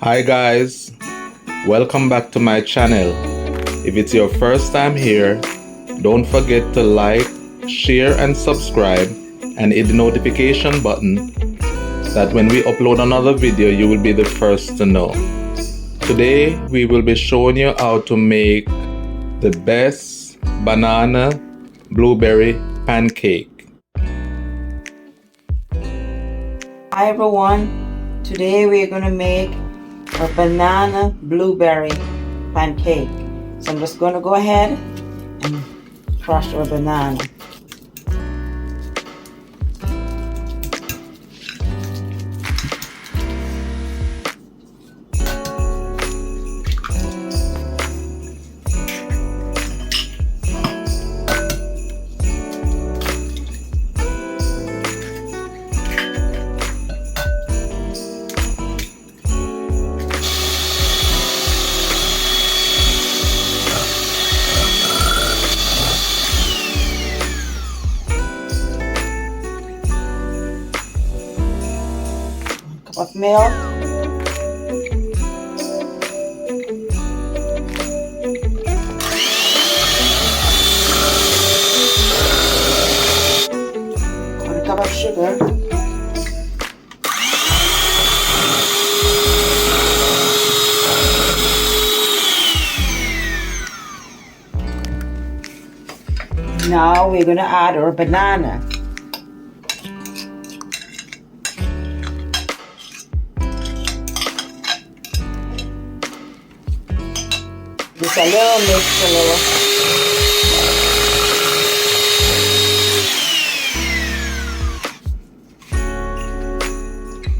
Hi guys, welcome back to my channel. If it's your first time here, don't forget to like, share and subscribe and hit the notification button that when we upload another video you will be the first to know. Today we will be showing you how to make the best banana blueberry pancake. Hi everyone, today we're going to make a banana blueberry pancake. So I'm just going to go ahead and crush our banana. Of milk, one cup of sugar, now we're going to add our banana. Just a little mix, a little.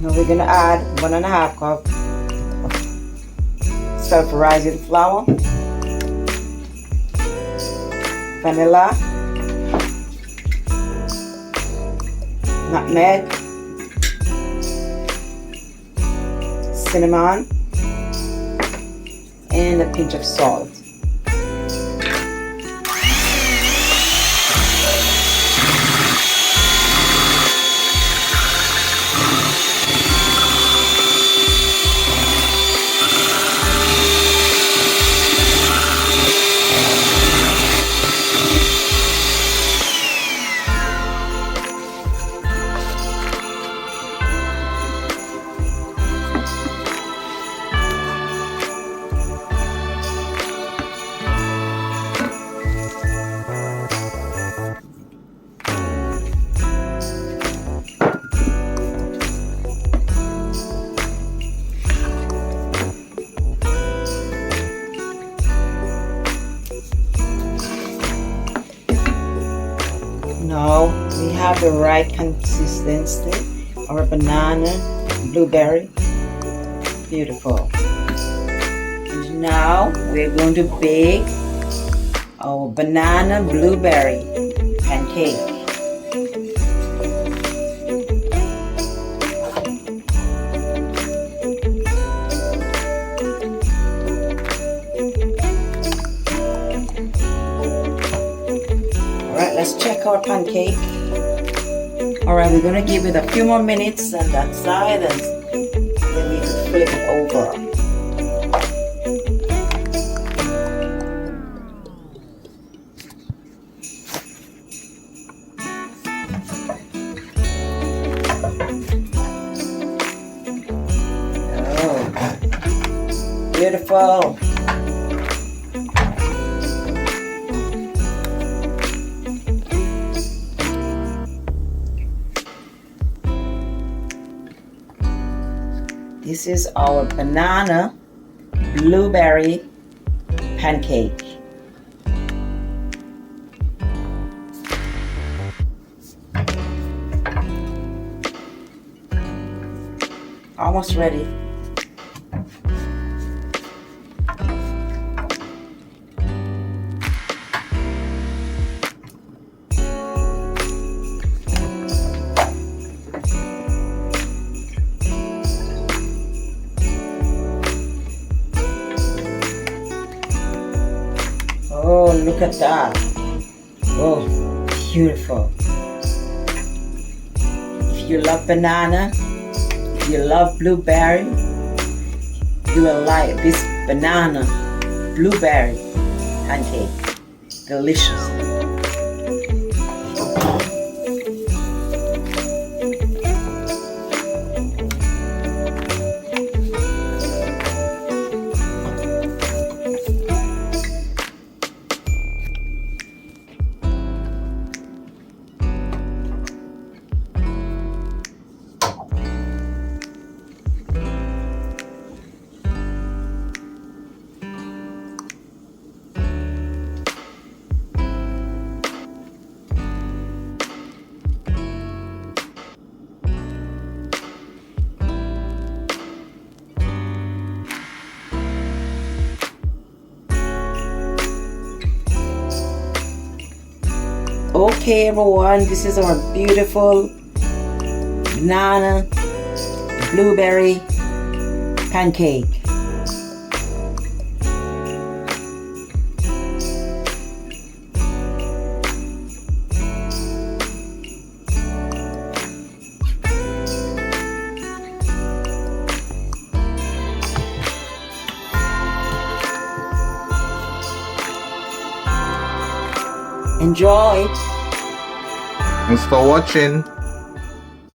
Now we're going to add 1.5 cup of self-rising flour, vanilla, nutmeg, cinnamon, and a pinch of salt. Now we have the right consistency. Our banana blueberry, beautiful. And now we're going to bake our banana blueberry pancake. Alright, let's check our pancake. Alright, we're going to give it a few more minutes on that side and then we can flip it over. Oh, beautiful. This is our banana blueberry pancake. Almost ready. Oh, look at that. Oh, beautiful. If you love banana, if you love blueberry, you will like this banana blueberry pancake. Delicious. Okay everyone, this is our beautiful banana blueberry pancake. Enjoy! Thanks for watching.